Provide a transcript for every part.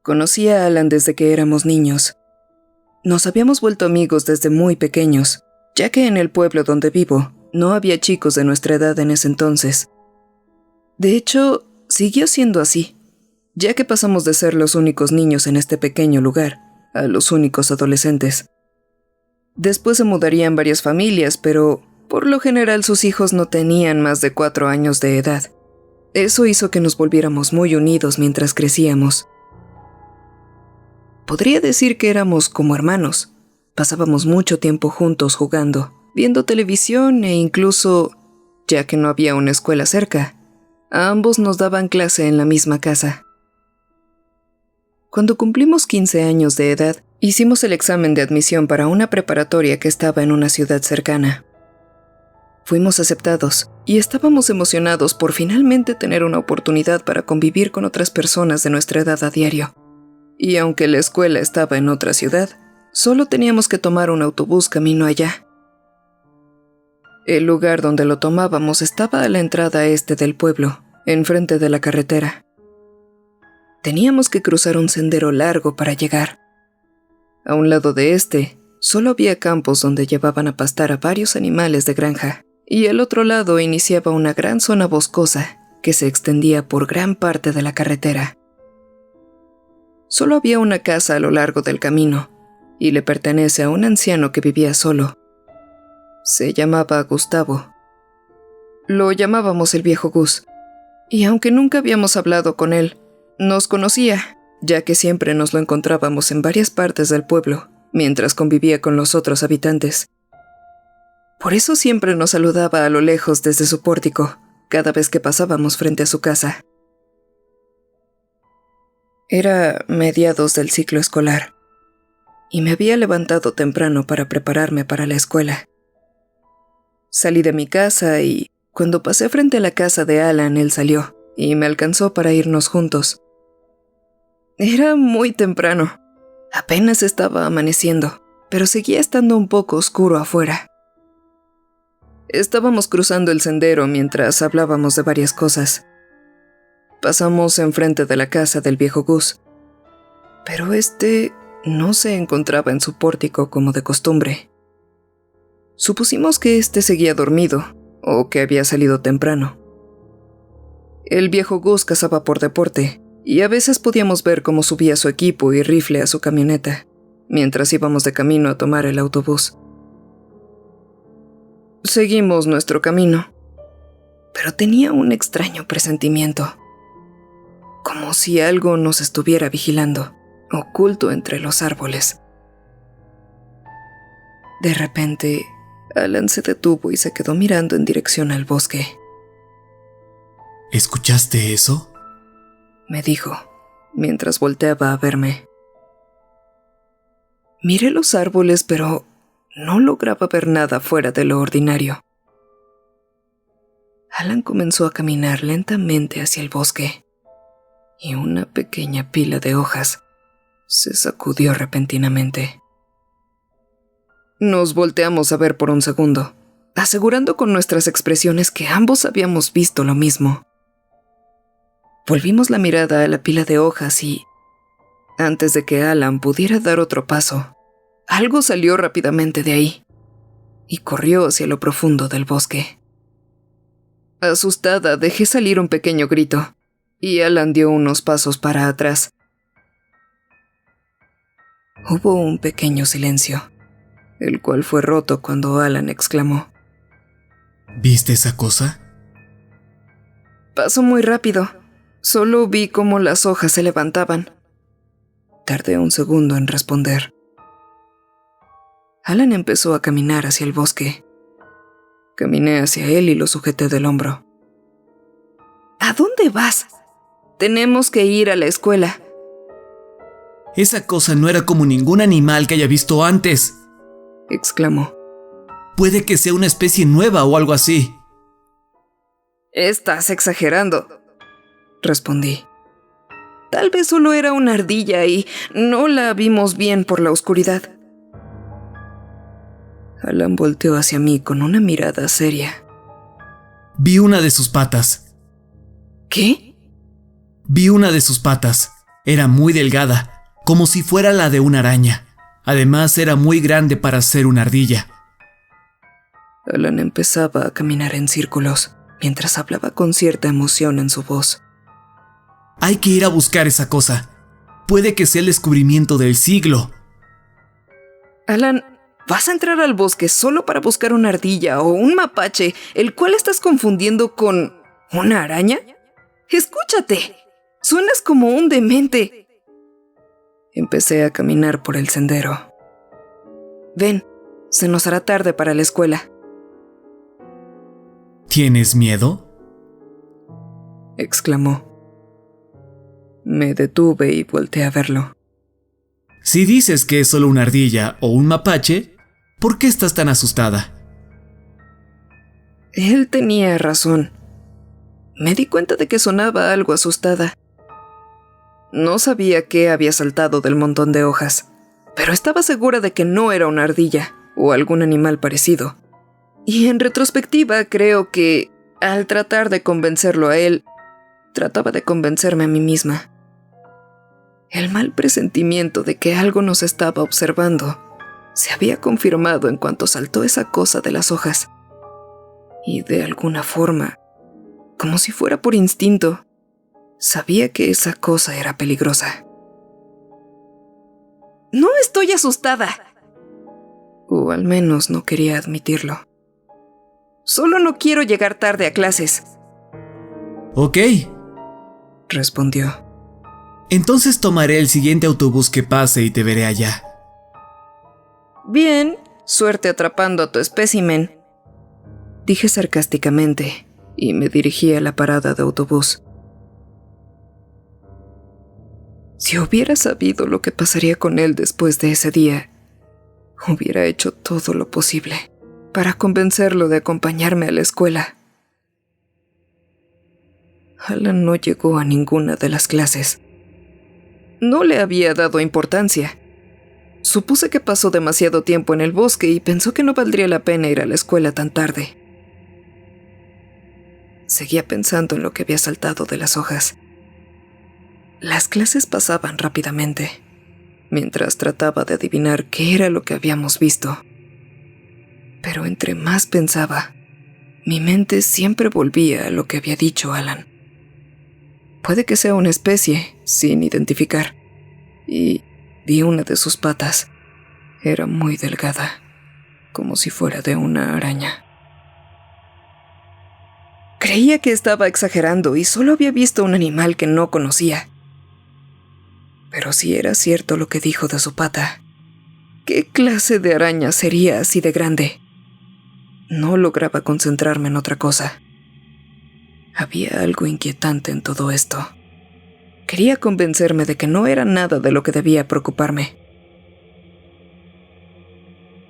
Conocí a Alan desde que éramos niños. Nos habíamos vuelto amigos desde muy pequeños, ya que en el pueblo donde vivo no había chicos de nuestra edad en ese entonces. De hecho, siguió siendo así, ya que pasamos de ser los únicos niños en este pequeño lugar a los únicos adolescentes. Después se mudarían varias familias, pero por lo general sus hijos no tenían más de 4 años de edad. Eso hizo que nos volviéramos muy unidos mientras crecíamos. Podría decir que éramos como hermanos. Pasábamos mucho tiempo juntos jugando, viendo televisión e incluso, ya que no había una escuela cerca, a ambos nos daban clase en la misma casa. Cuando cumplimos 15 años de edad, hicimos el examen de admisión para una preparatoria que estaba en una ciudad cercana. Fuimos aceptados y estábamos emocionados por finalmente tener una oportunidad para convivir con otras personas de nuestra edad a diario. Y aunque la escuela estaba en otra ciudad, solo teníamos que tomar un autobús camino allá. El lugar donde lo tomábamos estaba a la entrada este del pueblo, enfrente de la carretera. Teníamos que cruzar un sendero largo para llegar. A un lado de este, solo había campos donde llevaban a pastar a varios animales de granja, y al otro lado iniciaba una gran zona boscosa que se extendía por gran parte de la carretera. Solo había una casa a lo largo del camino, y le pertenece a un anciano que vivía solo. Se llamaba Gustavo. Lo llamábamos el viejo Gus, y aunque nunca habíamos hablado con él, nos conocía, ya que siempre nos lo encontrábamos en varias partes del pueblo, mientras convivía con los otros habitantes. Por eso siempre nos saludaba a lo lejos desde su pórtico, cada vez que pasábamos frente a su casa. Era mediados del ciclo escolar, y me había levantado temprano para prepararme para la escuela. Salí de mi casa y, cuando pasé frente a la casa de Alan, él salió, y me alcanzó para irnos juntos. Era muy temprano. Apenas estaba amaneciendo, pero seguía estando un poco oscuro afuera. Estábamos cruzando el sendero mientras hablábamos de varias cosas. Pasamos enfrente de la casa del viejo Gus, pero este no se encontraba en su pórtico como de costumbre. Supusimos que este seguía dormido o que había salido temprano. El viejo Gus cazaba por deporte y a veces podíamos ver cómo subía su equipo y rifle a su camioneta mientras íbamos de camino a tomar el autobús. Seguimos nuestro camino, pero tenía un extraño presentimiento, como si algo nos estuviera vigilando, oculto entre los árboles. De repente, Alan se detuvo y se quedó mirando en dirección al bosque. ¿Escuchaste eso?, me dijo, mientras volteaba a verme. Miré los árboles, pero no lograba ver nada fuera de lo ordinario. Alan comenzó a caminar lentamente hacia el bosque, y una pequeña pila de hojas se sacudió repentinamente. Nos volteamos a ver por un segundo, asegurando con nuestras expresiones que ambos habíamos visto lo mismo. Volvimos la mirada a la pila de hojas y, antes de que Alan pudiera dar otro paso, algo salió rápidamente de ahí y corrió hacia lo profundo del bosque. Asustada, dejé salir un pequeño grito y Alan dio unos pasos para atrás. Hubo un pequeño silencio, el cual fue roto cuando Alan exclamó: ¿Viste esa cosa? Pasó muy rápido. Solo vi cómo las hojas se levantaban. Tardé un segundo en responder. Alan empezó a caminar hacia el bosque. Caminé hacia él y lo sujeté del hombro. ¿A dónde vas? Tenemos que ir a la escuela. Esa cosa no era como ningún animal que haya visto antes, exclamó. Puede que sea una especie nueva o algo así. Estás exagerando, respondí. Tal vez solo era una ardilla y no la vimos bien por la oscuridad. Alan volteó hacia mí con una mirada seria. Vi una de sus patas. ¿Qué? Vi una de sus patas. Era muy delgada, como si fuera la de una araña. Además, era muy grande para ser una ardilla. Alan empezaba a caminar en círculos, mientras hablaba con cierta emoción en su voz. Hay que ir a buscar esa cosa. Puede que sea el descubrimiento del siglo. Alan, ¿vas a entrar al bosque solo para buscar una ardilla o un mapache, el cual estás confundiendo con una araña? ¡Escúchate! Suenas como un demente. Empecé a caminar por el sendero. Ven, se nos hará tarde para la escuela. ¿Tienes miedo? Exclamó. Me detuve y volteé a verlo. Si dices que es solo una ardilla o un mapache, ¿por qué estás tan asustada? Él tenía razón. Me di cuenta de que sonaba algo asustada. No sabía qué había saltado del montón de hojas, pero estaba segura de que no era una ardilla o algún animal parecido. Y en retrospectiva creo que, al tratar de convencerlo a él, trataba de convencerme a mí misma. El mal presentimiento de que algo nos estaba observando se había confirmado en cuanto saltó esa cosa de las hojas. Y de alguna forma, como si fuera por instinto, sabía que esa cosa era peligrosa. No estoy asustada. O al menos no quería admitirlo. Solo no quiero llegar tarde a clases. Ok. Respondió. Entonces tomaré el siguiente autobús que pase y te veré allá. Bien, suerte atrapando a tu espécimen. Dije sarcásticamente y me dirigí a la parada de autobús. Si hubiera sabido lo que pasaría con él después de ese día, hubiera hecho todo lo posible para convencerlo de acompañarme a la escuela. Alan no llegó a ninguna de las clases. No le había dado importancia. Supuse que pasó demasiado tiempo en el bosque y pensó que no valdría la pena ir a la escuela tan tarde. Seguía pensando en lo que había saltado de las hojas. Las clases pasaban rápidamente, mientras trataba de adivinar qué era lo que habíamos visto. Pero entre más pensaba, mi mente siempre volvía a lo que había dicho Alan. Puede que sea una especie, sin identificar. Y vi una de sus patas. Era muy delgada, como si fuera de una araña. Creía que estaba exagerando y solo había visto un animal que no conocía. Pero si era cierto lo que dijo de su pata, ¿qué clase de araña sería así de grande? No lograba concentrarme en otra cosa. Había algo inquietante en todo esto. Quería convencerme de que no era nada de lo que debía preocuparme.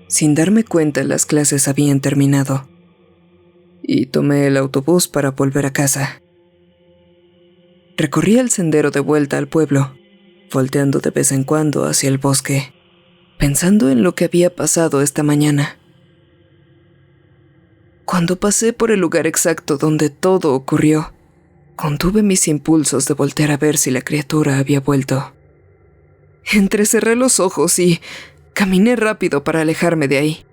Sin darme cuenta, las clases habían terminado y tomé el autobús para volver a casa. Recorrí el sendero de vuelta al pueblo, volteando de vez en cuando hacia el bosque, pensando en lo que había pasado esta mañana. Cuando pasé por el lugar exacto donde todo ocurrió, contuve mis impulsos de voltear a ver si la criatura había vuelto. Entrecerré los ojos y caminé rápido para alejarme de ahí.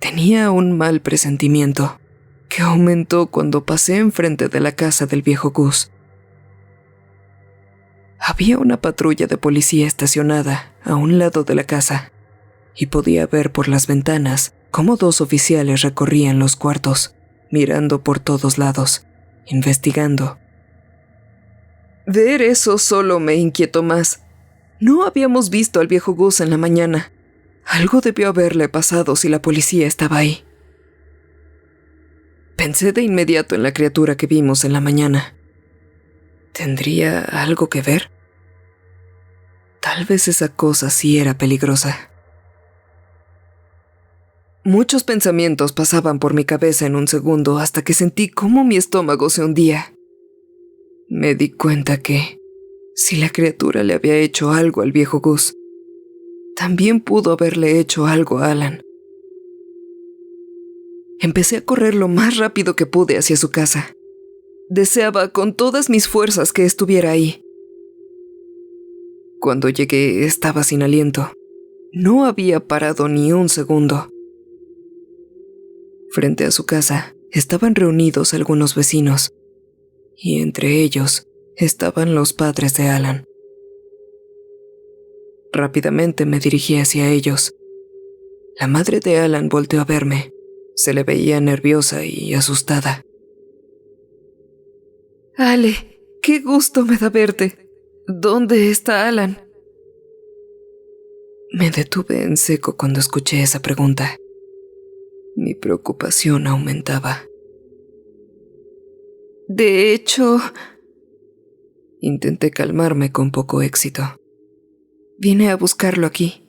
Tenía un mal presentimiento que aumentó cuando pasé enfrente de la casa del viejo Gus. Había una patrulla de policía estacionada a un lado de la casa y podía ver por las ventanas cómo 2 oficiales recorrían los cuartos, mirando por todos lados, investigando. Ver eso solo me inquietó más. No habíamos visto al viejo Gus en la mañana. Algo debió haberle pasado si la policía estaba ahí. Pensé de inmediato en la criatura que vimos en la mañana. ¿Tendría algo que ver? Tal vez esa cosa sí era peligrosa. Muchos pensamientos pasaban por mi cabeza en un segundo hasta que sentí cómo mi estómago se hundía. Me di cuenta que, si la criatura le había hecho algo al viejo Gus, también pudo haberle hecho algo a Alan. Empecé a correr lo más rápido que pude hacia su casa. Deseaba con todas mis fuerzas que estuviera ahí. Cuando llegué estaba sin aliento. No había parado ni un segundo. Frente a su casa estaban reunidos algunos vecinos, y entre ellos estaban los padres de Alan. Rápidamente me dirigí hacia ellos. La madre de Alan volteó a verme. Se le veía nerviosa y asustada. Ale, qué gusto me da verte. ¿Dónde está Alan? Me detuve en seco cuando escuché esa pregunta. Mi preocupación aumentaba. De hecho, intenté calmarme con poco éxito. Vine a buscarlo aquí.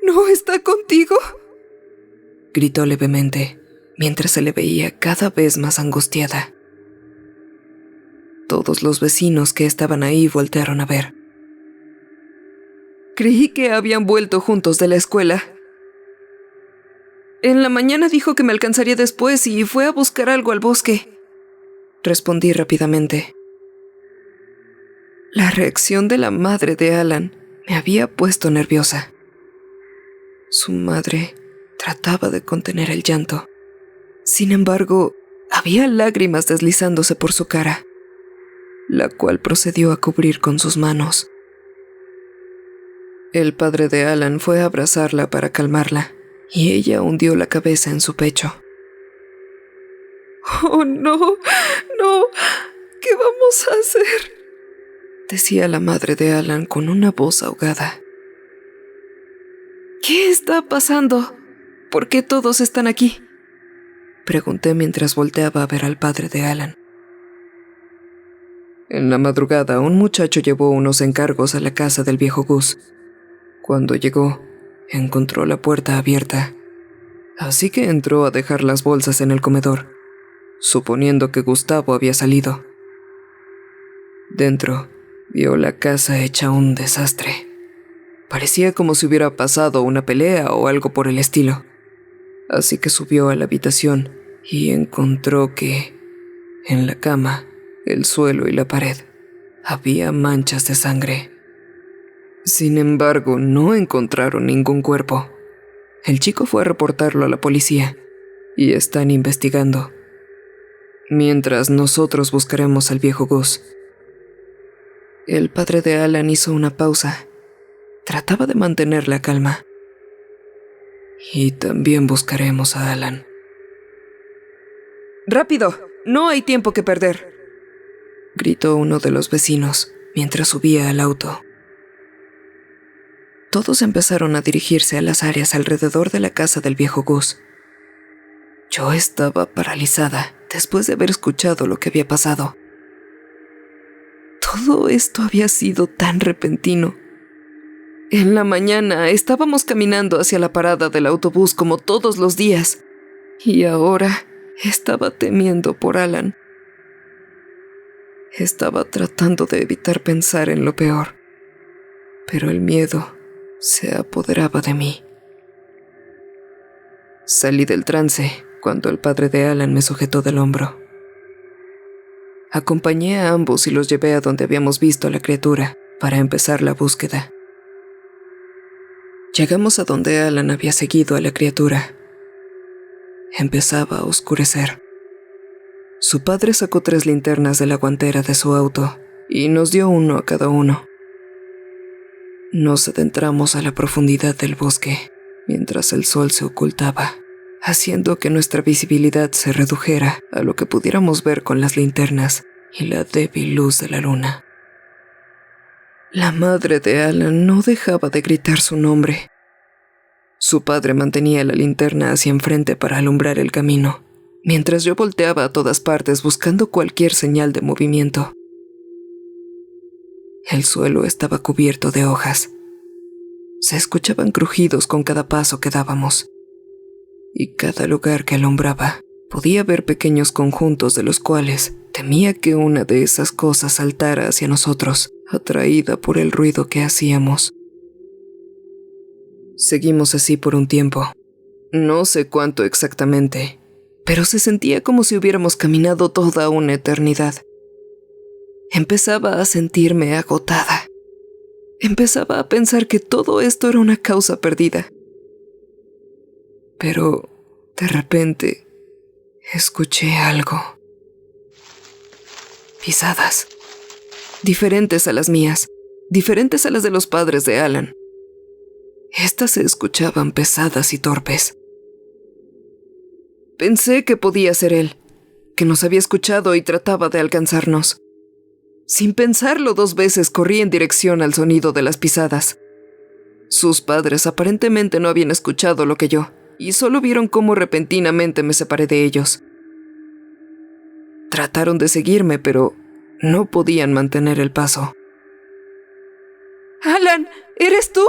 ¿No está contigo?, gritó levemente, mientras se le veía cada vez más angustiada. Todos los vecinos que estaban ahí voltearon a ver. Creí que habían vuelto juntos de la escuela. En la mañana dijo que me alcanzaría después y fue a buscar algo al bosque, respondí rápidamente. La reacción de la madre de Alan me había puesto nerviosa. Su madre trataba de contener el llanto. Sin embargo, había lágrimas deslizándose por su cara, la cual procedió a cubrir con sus manos. El padre de Alan fue a abrazarla para calmarla, y ella hundió la cabeza en su pecho. «Oh, no, no, ¿qué vamos a hacer?», decía la madre de Alan con una voz ahogada. «¿Qué está pasando? ¿Por qué todos están aquí?», pregunté mientras volteaba a ver al padre de Alan. En la madrugada, un muchacho llevó unos encargos a la casa del viejo Gus. Cuando llegó, encontró la puerta abierta, así que entró a dejar las bolsas en el comedor, suponiendo que Gustavo había salido. Dentro, vio la casa hecha un desastre. Parecía como si hubiera pasado una pelea o algo por el estilo. Así que subió a la habitación y encontró que, en la cama, el suelo y la pared, había manchas de sangre. Sin embargo, no encontraron ningún cuerpo. El chico fue a reportarlo a la policía y están investigando. Mientras nosotros buscaremos al viejo Gus. El padre de Alan hizo una pausa. Trataba de mantener la calma. Y también buscaremos a Alan. ¡Rápido! ¡No hay tiempo que perder!, gritó uno de los vecinos mientras subía al auto. Todos empezaron a dirigirse a las áreas alrededor de la casa del viejo Gus. Yo estaba paralizada después de haber escuchado lo que había pasado. Todo esto había sido tan repentino. En la mañana estábamos caminando hacia la parada del autobús como todos los días, y ahora estaba temiendo por Alan. Estaba tratando de evitar pensar en lo peor, pero el miedo se apoderaba de mí. Salí del trance cuando el padre de Alan me sujetó del hombro. Acompañé a ambos y los llevé a donde habíamos visto a la criatura para empezar la búsqueda. Llegamos a donde Alan había seguido a la criatura. Empezaba a oscurecer. Su padre sacó 3 linternas de la guantera de su auto y nos dio uno a cada uno. Nos adentramos a la profundidad del bosque mientras el sol se ocultaba, haciendo que nuestra visibilidad se redujera a lo que pudiéramos ver con las linternas y la débil luz de la luna. La madre de Alan no dejaba de gritar su nombre. Su padre mantenía la linterna hacia enfrente para alumbrar el camino, mientras yo volteaba a todas partes buscando cualquier señal de movimiento. El suelo estaba cubierto de hojas. Se escuchaban crujidos con cada paso que dábamos, y cada lugar que alumbraba podía ver pequeños conjuntos de los cuales temía que una de esas cosas saltara hacia nosotros, atraída por el ruido que hacíamos. Seguimos así por un tiempo. No sé cuánto exactamente, pero se sentía como si hubiéramos caminado toda una eternidad. Empezaba a sentirme agotada. Empezaba a pensar que todo esto era una causa perdida. Pero, de repente, escuché algo. Pisadas. Diferentes a las mías. Diferentes a las de los padres de Alan. Estas se escuchaban pesadas y torpes. Pensé que podía ser él, que nos había escuchado y trataba de alcanzarnos. Sin pensarlo 2 veces corrí en dirección al sonido de las pisadas. Sus padres aparentemente no habían escuchado lo que yo, y solo vieron cómo repentinamente me separé de ellos. Trataron de seguirme, pero no podían mantener el paso. ¡Alan! ¿Eres tú?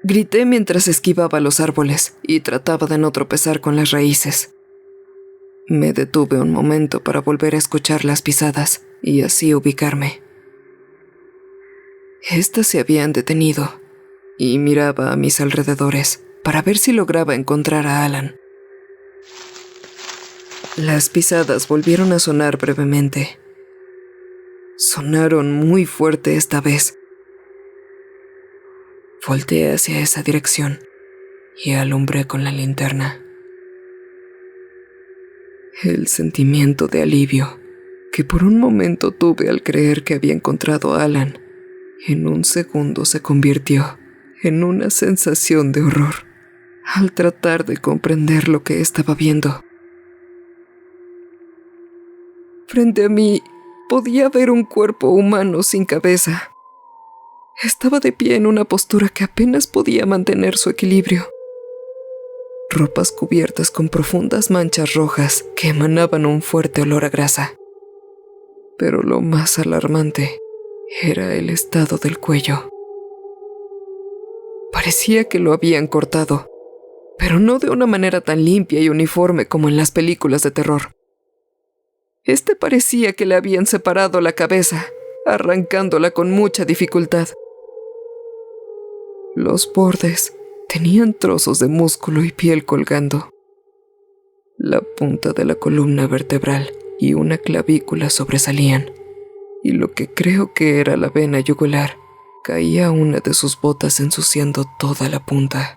Grité mientras esquivaba los árboles y trataba de no tropezar con las raíces. Me detuve un momento para volver a escuchar las pisadas y así ubicarme. Estas se habían detenido y miraba a mis alrededores para ver si lograba encontrar a Alan. Las pisadas volvieron a sonar brevemente. Sonaron muy fuerte esta vez. Volteé hacia esa dirección y alumbré con la linterna. El sentimiento de alivio que por un momento tuve al creer que había encontrado a Alan, en un segundo se convirtió en una sensación de horror al tratar de comprender lo que estaba viendo. Frente a mí podía ver un cuerpo humano sin cabeza. Estaba de pie en una postura que apenas podía mantener su equilibrio. Ropas cubiertas con profundas manchas rojas que emanaban un fuerte olor a grasa. Pero lo más alarmante era el estado del cuello. Parecía que lo habían cortado, pero no de una manera tan limpia y uniforme como en las películas de terror. Este parecía que le habían separado la cabeza, arrancándola con mucha dificultad. Los bordes tenían trozos de músculo y piel colgando. La punta de la columna vertebral y una clavícula sobresalían, y lo que creo que era la vena yugular caía a una de sus botas ensuciando toda la punta.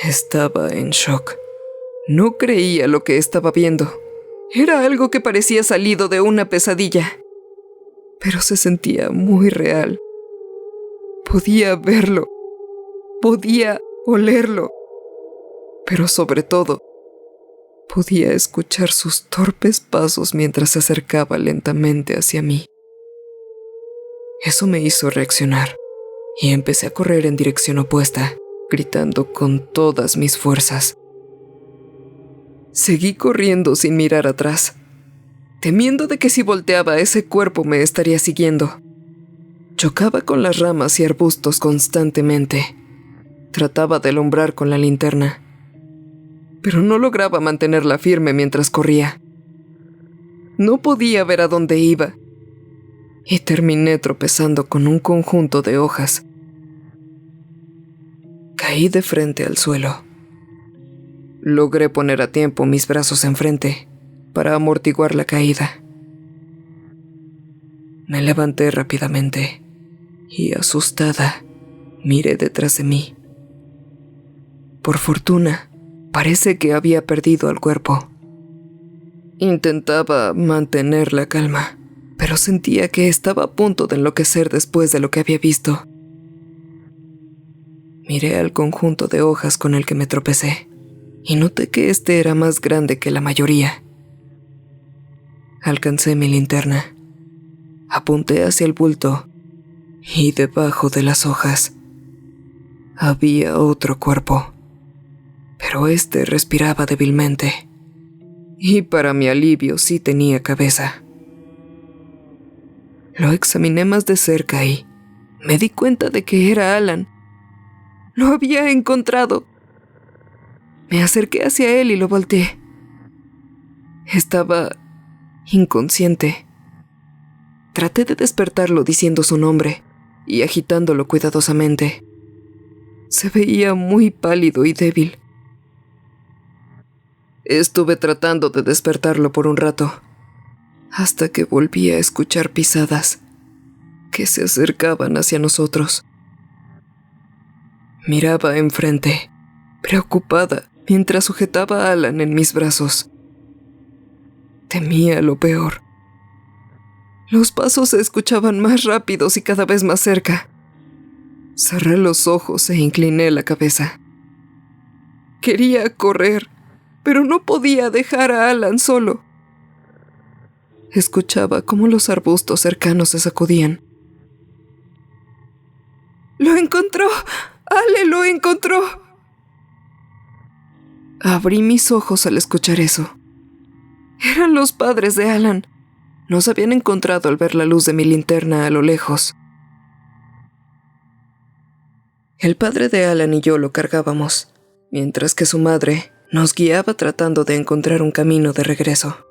Estaba en shock. No creía lo que estaba viendo. Era algo que parecía salido de una pesadilla, pero se sentía muy real. Podía verlo, podía olerlo, pero sobre todo, podía escuchar sus torpes pasos mientras se acercaba lentamente hacia mí. Eso me hizo reaccionar y empecé a correr en dirección opuesta, gritando con todas mis fuerzas. Seguí corriendo sin mirar atrás, temiendo de que si volteaba ese cuerpo me estaría siguiendo. Chocaba con las ramas y arbustos constantemente. Trataba de alumbrar con la linterna, pero no lograba mantenerla firme mientras corría. No podía ver a dónde iba, y terminé tropezando con un conjunto de hojas. Caí de frente al suelo. Logré poner a tiempo mis brazos enfrente para amortiguar la caída. Me levanté rápidamente y, asustada, miré detrás de mí. Por fortuna, parece que había perdido el cuerpo. Intentaba mantener la calma, pero sentía que estaba a punto de enloquecer después de lo que había visto. Miré al conjunto de hojas con el que me tropecé y noté que este era más grande que la mayoría. Alcancé mi linterna, apunté hacia el bulto y debajo de las hojas había otro cuerpo, pero este respiraba débilmente y para mi alivio sí tenía cabeza. Lo examiné más de cerca y me di cuenta de que era Alan. Lo había encontrado. Me acerqué hacia él y lo volteé. Estaba inconsciente. Traté de despertarlo diciendo su nombre y agitándolo cuidadosamente. Se veía muy pálido y débil. Estuve tratando de despertarlo por un rato, hasta que volví a escuchar pisadas que se acercaban hacia nosotros. Miraba enfrente, preocupada, mientras sujetaba a Alan en mis brazos. Temía lo peor. Los pasos se escuchaban más rápidos y cada vez más cerca. Cerré los ojos e incliné la cabeza. Quería correr, pero no podía dejar a Alan solo. Escuchaba cómo los arbustos cercanos se sacudían. ¡Lo encontró! ¡Ale lo encontró! Abrí mis ojos al escuchar eso. Eran los padres de Alan. Nos habían encontrado al ver la luz de mi linterna a lo lejos. El padre de Alan y yo lo cargábamos, mientras que su madre nos guiaba tratando de encontrar un camino de regreso.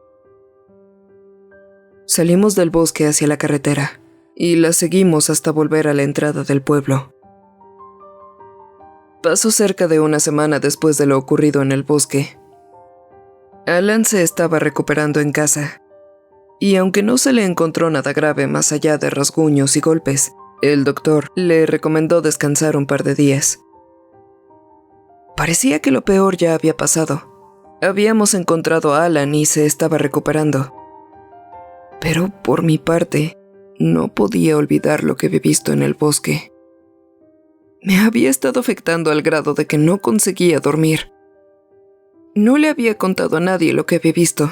Salimos del bosque hacia la carretera y la seguimos hasta volver a la entrada del pueblo. Pasó cerca de una semana después de lo ocurrido en el bosque. Alan se estaba recuperando en casa, y aunque no se le encontró nada grave más allá de rasguños y golpes, el doctor le recomendó descansar un par de días. Parecía que lo peor ya había pasado. Habíamos encontrado a Alan y se estaba recuperando. Pero por mi parte, no podía olvidar lo que había visto en el bosque. Me había estado afectando al grado de que no conseguía dormir. No le había contado a nadie lo que había visto.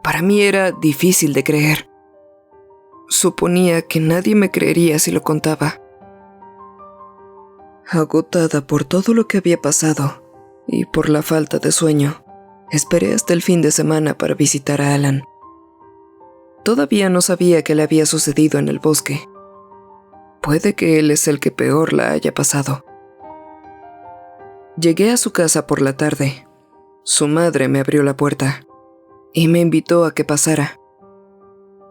Para mí era difícil de creer. Suponía que nadie me creería si lo contaba. Agotada por todo lo que había pasado y por la falta de sueño, esperé hasta el fin de semana para visitar a Alan. Todavía no sabía qué le había sucedido en el bosque. Puede que él es el que peor la haya pasado. Llegué a su casa por la tarde. Su madre me abrió la puerta y me invitó a que pasara.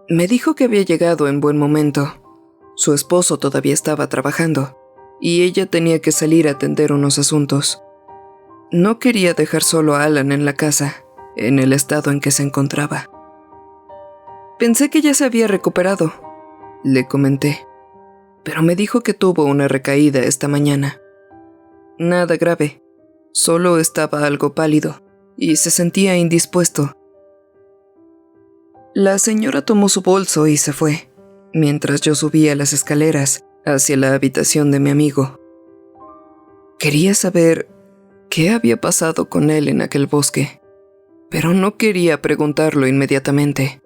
Me dijo que había llegado en buen momento. Su esposo todavía estaba trabajando y ella tenía que salir a atender unos asuntos. No quería dejar solo a Alan en la casa, en el estado en que se encontraba. Pensé que ya se había recuperado, le comenté, pero me dijo que tuvo una recaída esta mañana. Nada grave, solo estaba algo pálido y se sentía indispuesto. La señora tomó su bolso y se fue, mientras yo subía las escaleras hacia la habitación de mi amigo. Quería saber qué había pasado con él en aquel bosque, pero no quería preguntarlo inmediatamente.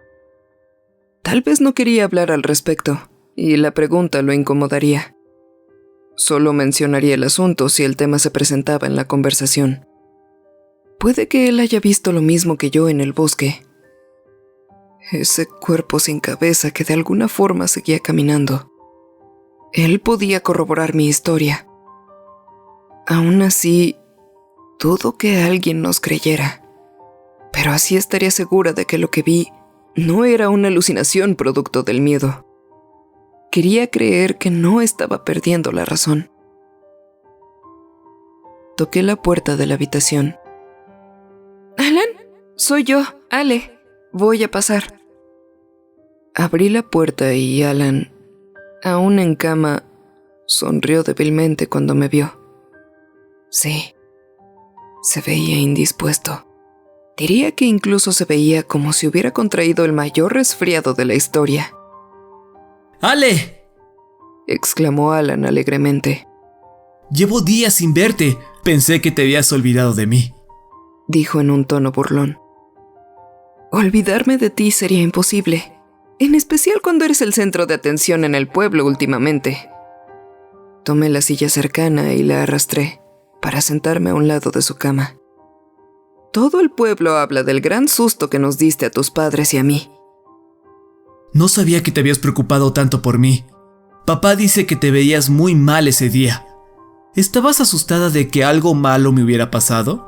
Tal vez no quería hablar al respecto, y la pregunta lo incomodaría. Solo mencionaría el asunto si el tema se presentaba en la conversación. Puede que él haya visto lo mismo que yo en el bosque. Ese cuerpo sin cabeza que de alguna forma seguía caminando. Él podía corroborar mi historia. Aún así, dudo que alguien nos creyera. Pero así estaría segura de que lo que vi no era una alucinación producto del miedo. Quería creer que no estaba perdiendo la razón. Toqué la puerta de la habitación. «¿Alan? Soy yo, Ale. Voy a pasar». Abrí la puerta y Alan, aún en cama, sonrió débilmente cuando me vio. Sí, se veía indispuesto. Diría que incluso se veía como si hubiera contraído el mayor resfriado de la historia. ¡Ale!, exclamó Alan alegremente. Llevo días sin verte. Pensé que te habías olvidado de mí, dijo en un tono burlón. Olvidarme de ti sería imposible, en especial cuando eres el centro de atención en el pueblo últimamente. Tomé la silla cercana y la arrastré para sentarme a un lado de su cama. Todo el pueblo habla del gran susto que nos diste a tus padres y a mí. No sabía que te habías preocupado tanto por mí. Papá dice que te veías muy mal ese día. ¿Estabas asustada de que algo malo me hubiera pasado?,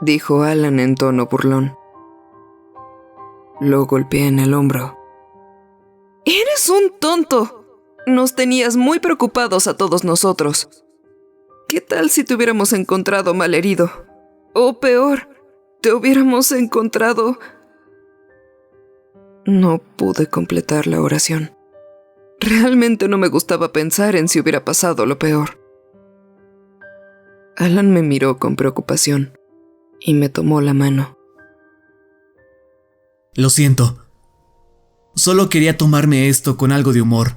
dijo Alan en tono burlón. Lo golpeé en el hombro. ¡Eres un tonto! Nos tenías muy preocupados a todos nosotros. ¿Qué tal si te hubiéramos encontrado malherido? O peor, te hubiéramos encontrado... No pude completar la oración. Realmente no me gustaba pensar en si hubiera pasado lo peor. Alan me miró con preocupación y me tomó la mano. Lo siento. Solo quería tomarme esto con algo de humor.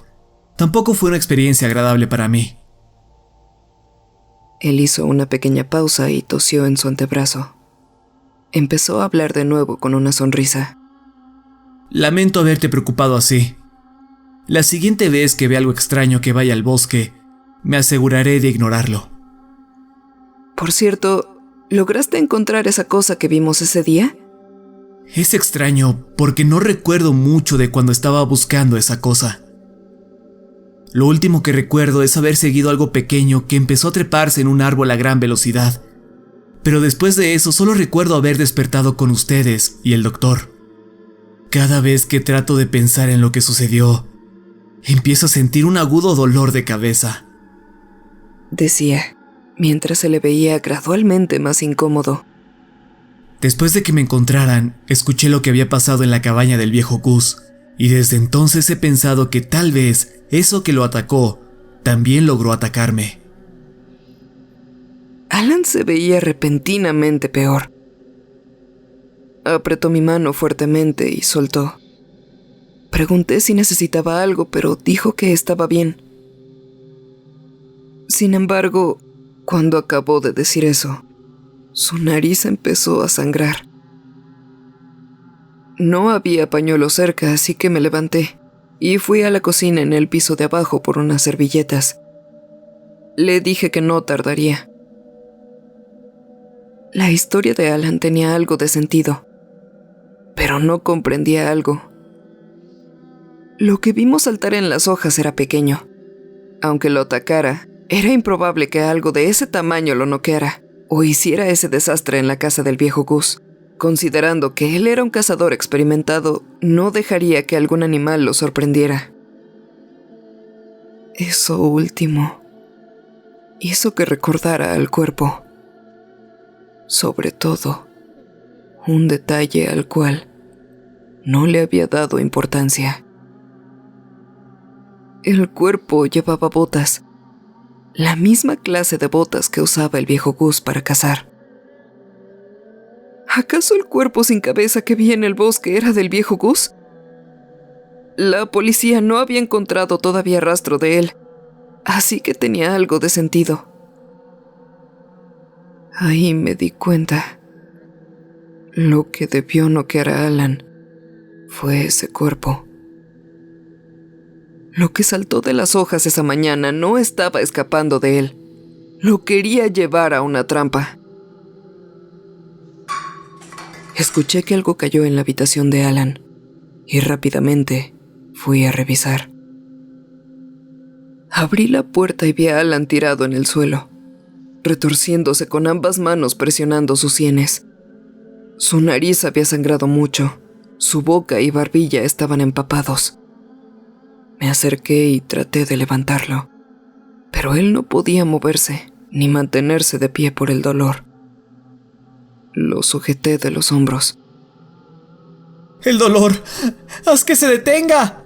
Tampoco fue una experiencia agradable para mí. Él hizo una pequeña pausa y tosió en su antebrazo. Empezó a hablar de nuevo con una sonrisa. Lamento haberte preocupado así. La siguiente vez que vea algo extraño que vaya al bosque, me aseguraré de ignorarlo. Por cierto, ¿lograste encontrar esa cosa que vimos ese día? Es extraño porque no recuerdo mucho de cuando estaba buscando esa cosa. Lo último que recuerdo es haber seguido algo pequeño que empezó a treparse en un árbol a gran velocidad. Pero después de eso solo recuerdo haber despertado con ustedes y el doctor. Cada vez que trato de pensar en lo que sucedió, empiezo a sentir un agudo dolor de cabeza. Decía, mientras se le veía gradualmente más incómodo. Después de que me encontraran, escuché lo que había pasado en la cabaña del viejo Gus, y desde entonces he pensado que tal vez eso que lo atacó también logró atacarme. Alan se veía repentinamente peor. Apretó mi mano fuertemente y soltó. Pregunté si necesitaba algo, pero dijo que estaba bien. Sin embargo, cuando acabó de decir eso, su nariz empezó a sangrar. No había pañuelo cerca, así que me levanté y fui a la cocina en el piso de abajo por unas servilletas. Le dije que no tardaría. La historia de Alan tenía algo de sentido, pero no comprendía algo. Lo que vimos saltar en las hojas era pequeño. Aunque lo atacara, era improbable que algo de ese tamaño lo noqueara o hiciera ese desastre en la casa del viejo Gus. Considerando que él era un cazador experimentado, no dejaría que algún animal lo sorprendiera. Eso último hizo que recordara al cuerpo. Sobre todo, un detalle al cual no le había dado importancia. El cuerpo llevaba botas, la misma clase de botas que usaba el viejo Gus para cazar. ¿Acaso el cuerpo sin cabeza que vi en el bosque era del viejo Gus? La policía no había encontrado todavía rastro de él, así que tenía algo de sentido. Ahí me di cuenta. Lo que debió noquear a Alan fue ese cuerpo. Lo que saltó de las hojas esa mañana no estaba escapando de él. Lo quería llevar a una trampa. Escuché que algo cayó en la habitación de Alan y rápidamente fui a revisar. Abrí la puerta y vi a Alan tirado en el suelo, retorciéndose con ambas manos presionando sus sienes. Su nariz había sangrado mucho, su boca y barbilla estaban empapados. Me acerqué y traté de levantarlo, pero él no podía moverse ni mantenerse de pie por el dolor. Lo sujeté de los hombros. ¡El dolor! ¡Haz que se detenga!,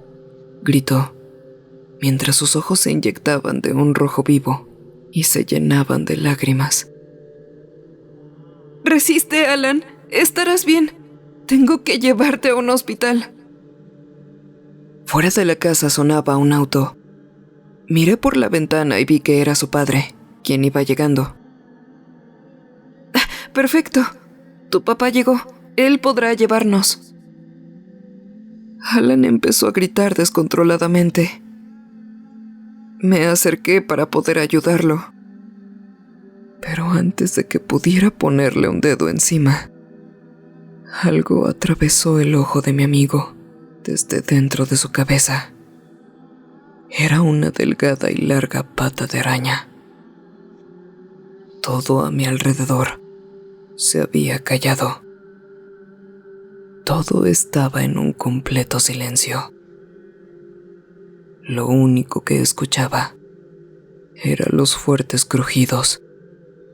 gritó, mientras sus ojos se inyectaban de un rojo vivo y se llenaban de lágrimas. «Resiste, Alan. Estarás bien. Tengo que llevarte a un hospital». Fuera de la casa sonaba un auto. Miré por la ventana y vi que era su padre, quien iba llegando. «Perfecto. Tu papá llegó. Él podrá llevarnos». Alan empezó a gritar descontroladamente. Me acerqué para poder ayudarlo. Pero antes de que pudiera ponerle un dedo encima, algo atravesó el ojo de mi amigo desde dentro de su cabeza. Era una delgada y larga pata de araña. Todo a mi alrededor se había callado. Todo estaba en un completo silencio. Lo único que escuchaba eran los fuertes crujidos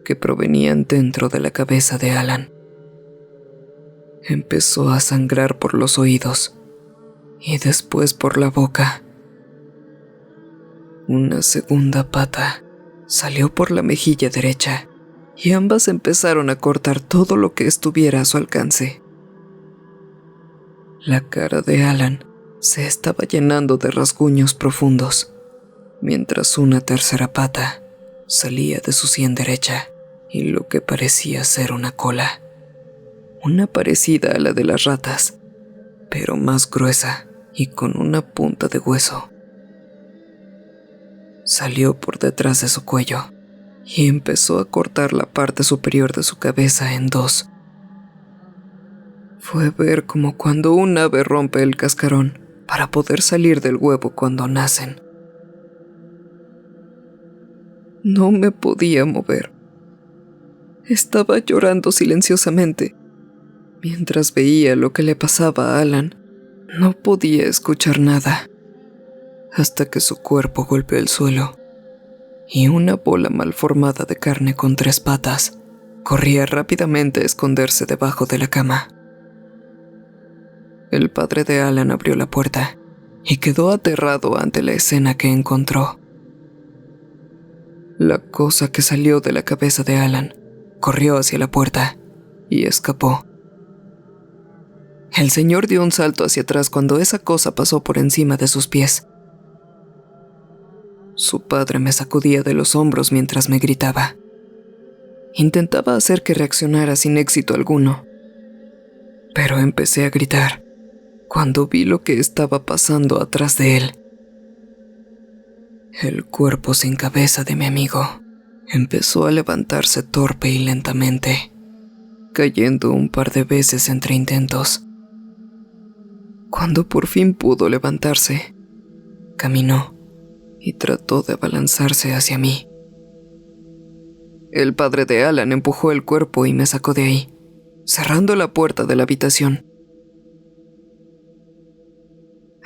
que provenían dentro de la cabeza de Alan. Empezó a sangrar por los oídos y después por la boca. Una segunda pata salió por la mejilla derecha y ambas empezaron a cortar todo lo que estuviera a su alcance. La cara de Alan se estaba llenando de rasguños profundos, mientras una tercera pata salía de su sien derecha y lo que parecía ser una cola, una parecida a la de las ratas, pero más gruesa y con una punta de hueso. Salió por detrás de su cuello y empezó a cortar la parte superior de su cabeza en dos. Fue ver como cuando un ave rompe el cascarón para poder salir del huevo cuando nacen. No me podía mover. Estaba llorando silenciosamente. Mientras veía lo que le pasaba a Alan, no podía escuchar nada, hasta que su cuerpo golpeó el suelo y una bola mal formada de carne con 3 patas corría rápidamente a esconderse debajo de la cama. El padre de Alan abrió la puerta y quedó aterrado ante la escena que encontró. La cosa que salió de la cabeza de Alan corrió hacia la puerta y escapó. El señor dio un salto hacia atrás cuando esa cosa pasó por encima de sus pies. Su padre me sacudía de los hombros mientras me gritaba. Intentaba hacer que reaccionara sin éxito alguno, pero empecé a gritar cuando vi lo que estaba pasando atrás de él. El cuerpo sin cabeza de mi amigo empezó a levantarse torpe y lentamente, cayendo un par de veces entre intentos. Cuando por fin pudo levantarse, caminó y trató de abalanzarse hacia mí. El padre de Alan empujó el cuerpo y me sacó de ahí, cerrando la puerta de la habitación.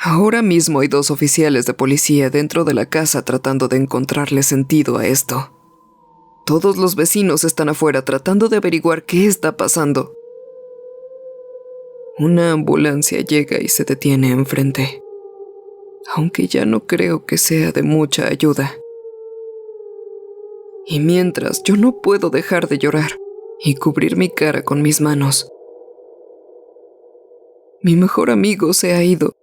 Ahora mismo hay 2 oficiales de policía dentro de la casa tratando de encontrarle sentido a esto. Todos los vecinos están afuera tratando de averiguar qué está pasando. Una ambulancia llega y se detiene enfrente, aunque ya no creo que sea de mucha ayuda. Y mientras, yo no puedo dejar de llorar y cubrir mi cara con mis manos. Mi mejor amigo se ha ido.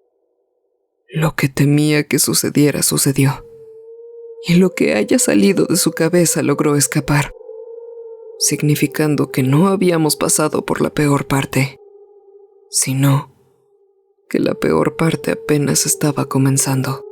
Lo que temía que sucediera sucedió, y lo que haya salido de su cabeza logró escapar, significando que no habíamos pasado por la peor parte, sino que la peor parte apenas estaba comenzando.